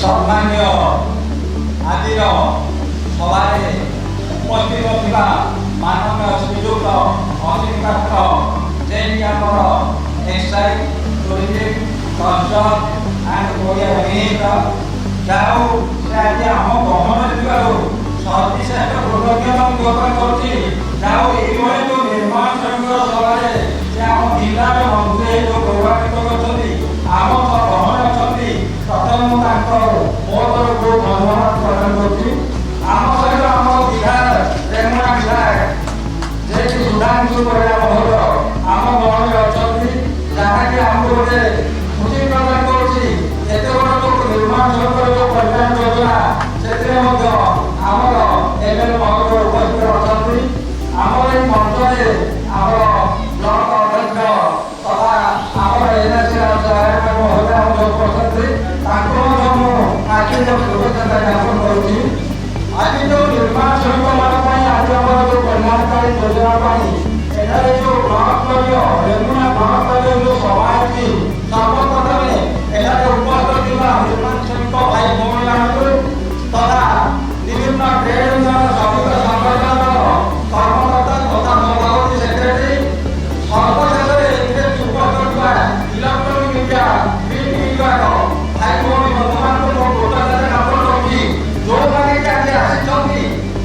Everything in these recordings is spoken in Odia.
सम्मान्य आदिर सभारे उपस्थित थिबा माननीय श्रीयुक्त अनिल पात्र जेकी आमर excise tourism culture and Odia minister जाऊ से आज आम गहन थिबारु सर्वश्रेष्ठ कृतज्ञता ज्ञापन करुछि। जाऊ एइभଳି जो निर्माण श्रमिक सभारे से आम जिलार मंत्री जो गौरवान्वित करछथि आम गहन अछथि प्रथम मो तरफ धन्यवाद प्रदान करुछि। आम सहित आम विधायक रेमुणा विधायक जे सुधांशु परिडा महोदय आम गहन अछथि जहाँकि आमको गोटे खुशी प्रदान करुछि। एते बड़ जो निर्माण श्रमिक जो कल्याण योजना से आमर एमएलए महोदय उपस्थित अछथि। आमर एई मंचरे आमर ब्लॉक अध्यक्ष तथा आमर एनएससी सहायक महोदय उपस्थित आज शुभेच्छा ज्ञापन करुछि। आज जो निर्माण श्रमिक मान आज जो कल्याणकारी योजना एठारे जो ब्लॉक स्तरीय रेमुणा ब्लॉक स्तरीय जो सभा होती सर्वप्रथम एठारे उपस्थित थिबा निर्माण श्रमिक भाई भौणी मानकु तथा विभिन्न ट्रेड यूनियन श्रमिक संगठन कर्मकर्ता तथा सभापति सेक्रेटरी सर्वशेषରେ ଏଥିରେ ଉପସ୍ଥିତ ଥିବା ଇଲେକ୍ଟ୍ରୋନିକ୍ ମିଡିଆ ପ୍ରିଣ୍ଟ ମିଡିଆର ଭାଇ ଭଉଣୀ ବନ୍ଧୁମାନଙ୍କୁ ମୋ କୃତଜ୍ଞତା ଜ୍ଞାପନ କରୁଛି। ଯେଉଁମାନେ କି ଆଜି ଆସିଛନ୍ତି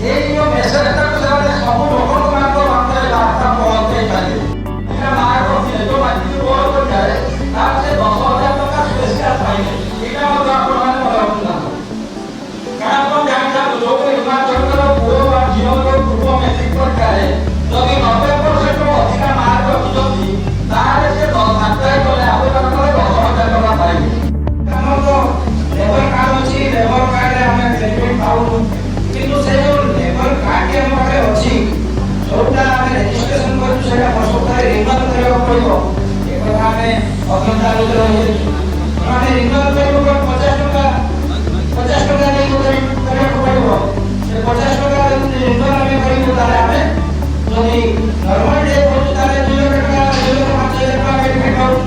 ଏଇ ଯେଉଁ ମେସେଜଟାକୁ ସେମାନେ ସବୁ ଲୋକମାନଙ୍କ ପାଖରେ ବାର୍ତ୍ତା ପହଞ୍ଚାଇ ପାରିବେ। ଏଇଟା ମାର୍କ ଅଛି ଯେଉଁ ମାଟି ରୋଡ଼ କରିଯାଏ ତାର ସେ 10,000 ଟଙ୍କା ସ୍ପେସିଆଲ ପାଇଲେ ଏଇଟା ମଧ୍ୟ ଆପଣମାନେ ମନେ ରଖୁଥାନ୍ତୁ। କାରଣ ଆପଣ ଜାଣିଥାନ୍ତୁ ଯେଉଁ ନିର୍ମାଣ ଶ୍ରମିକର ପୁଅ ବା ଝିଅଙ୍କର ପୂର୍ବ ମେଟ୍ରିକ ପରୀକ୍ଷାରେ ଯଦି 90% ରୁ ଅଧିକା ମାର୍କ ରଖିଛନ୍ତି ତାହେଲେ ସେ ଆପ୍ଲାଏ କଲେ ଆବେଦନ କଲେ 10,000 ଟଙ୍କା ପାଇବେ। ଆମର ତ ଲେବର କାର୍ଡ ଅଛି, ଲେବର କାର୍ଡରେ ଆମେ ବେନିଫିଟ୍ ପାଉନୁ, କିନ୍ତୁ ସେ ଯେଉଁ ଲେବର କାର୍ଡଟି ଆମ ପାଖରେ ଅଛି ଯେଉଁଟା ଆମେ ରେଜିଷ୍ଟ୍ରେସନ କରିଛୁ ସେଇଟା ବର୍ଷକୁ ରିନ୍ୟୁଆଲ କରିବାକୁ ପଡ଼ିବ। ଏ କଥା ଆମେ ଅଜ୍ଞତା ଭିତରେ ରହିଯାଇଛୁ। ଆମେ ରିନ୍ୟୁଆଲ କରିବାକୁ 50 ଟଙ୍କା ଦେଇ କରିବାକୁ ପଡ଼ିବ। ସେ 50 ଟଙ୍କା ଯଦି ରିନ୍ୟୁଆଲ ଆମେ କରିବୁ ତାହେଲେ ଆମେ ଯଦି ନର୍ମାଲ ଡେ କରୁଛୁ ତାହେଲେ 2,00,000 ଟଙ୍କା 2,05,000 ଟଙ୍କା ବେନିଫିଟ୍ ପାଉଛୁ।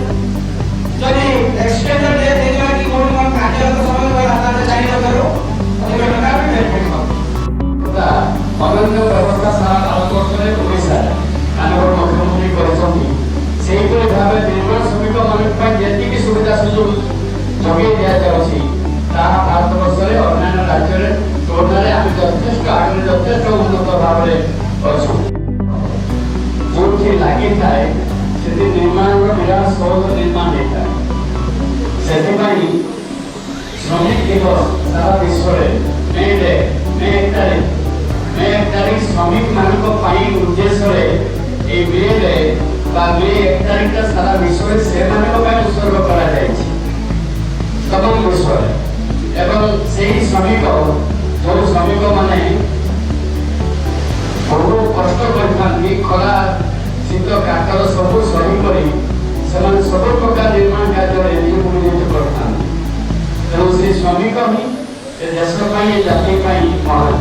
ଯଦି ଏକ୍ସଟେଣ୍ଡେଡ ଡେ ଦେଇଦେବା କି କୋଉଠି କ'ଣ କାର୍ଯ୍ୟରତ ସମୟ ଗଲା ତାହେଲେ 4,000 ରୁ ଅଧିକ ଟଙ୍କା ଆମେ ବେନିଫିଟ୍ ପାଉଛୁ। ଅନନ୍ୟ ବ୍ୟବସ୍ଥା ସାରା ଭାରତବର୍ଷରେ ଓଡ଼ିଶାରେ ଆମର ମୁଖ୍ୟମନ୍ତ୍ରୀ କରିଛନ୍ତି। ସେହିପରି ଭାବେ ନିର୍ମାଣ ଶ୍ରମିକମାନଙ୍କ ପାଇଁ ଯେତିକି ସୁବିଧା ସୁଯୋଗ ଯୋଗାଇ ଦିଆଯାଉଛି ତାହା ଭାରତବର୍ଷରେ ଅନ୍ୟାନ୍ୟ ରାଜ୍ୟରେ ତୁଳନାରେ ଆମେ ଯଥେଷ୍ଟ ଉନ୍ନତ ଭାବରେ ଅଛୁ। ଯେଉଁଠି ଲାଗିଥାଏ ସେଠି ନିର୍ମାଣର ବିରାଟ ସହଜ ନିର୍ମାଣ ହେଇଥାଏ। ସେଥିପାଇଁ ଶ୍ରମିକ ଦିବସ ସାରା ବିଶ୍ୱରେ ମେ 1 ତାରିଖ ଶ୍ରମିକ ମାନଙ୍କ ପାଇଁ ଉଦ୍ଦେଶ୍ୟରେ এই ମେ 1 ତାରିଖଟା ସାରା ବିଶ୍ୱରେ ସେମାନଙ୍କ ପାଇଁ ଉତ୍ସର୍ଗ କରାଯାଇଛି ସବୁ ବିଶ୍ୱରେ। ଏବଂ ସେହି ଯେଉଁ ଶ୍ରମିକମାନେ ବହୁ କଷ୍ଟ କରିଥାନ୍ତି, ଖରା ଶୀତ କାକର ସବୁ ସହିକରି ସେମାନେ ସବୁ ପ୍ରକାର ନିର୍ମାଣ କାର୍ଯ୍ୟରେ ନିୟୋଜିତ କରିଥାନ୍ତି। ତେଣୁ ସେ ଶ୍ରମିକ ହିଁ ଏ ଦେଶ ପାଇଁ ଏ ଜାତି ପାଇଁ ମହାନ।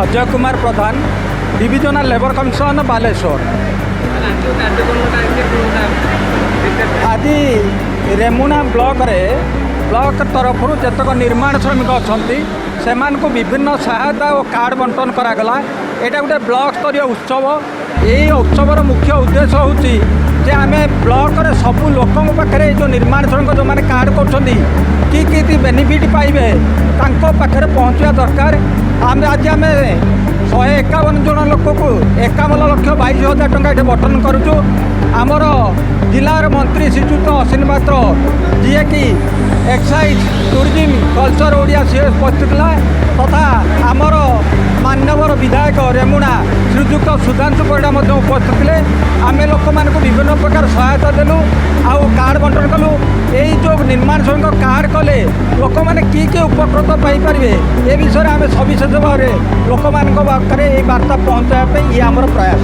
अजय कुमार प्रधान डिविजनल लेबर कमिशन बालेश्वर। आज रेमुणा ब्लॉक तरफ जतक निर्माण श्रमिक अच्छा से विभिन्न सहायता और कार्ड बंटन करागला। यहाँ गोटे ब्लॉक स्तरीय उत्सव। यही उत्सवर मुख्य उद्देश्य होची जे आम ब्लॉक रे सबू लोकों पाखे जो निर्माण श्रमिक जो मैंने कार्ड कर बेनिफिट पाइबे पाखे पहुँचा दरकार। आम आज आम 151 जन लोक को 51,22,000 टंका ये बंटन करुचु। आमर जिलार मंत्री श्रीजुत अश्विनी पात्र जी कि एक्साइज टूरिज्म कल्चर ओडिया सी उपस्थित तथा आमर मान्यवर विधायक रेमुणा श्रीजुक्त सुधांशु परिड़ा उपस्थित थे। आम लोक मानक विभिन्न प्रकार सहायता देलु आउ कार्ड बंटन कलु। यही जो निर्माण श्रमिक कार्ड कले लोक मैंने किए उपकृत पाइपर ए विषय में सविशेष भाव में लोक मान पाखे ये बार्ता पहुँचापी ये आमर प्रयास।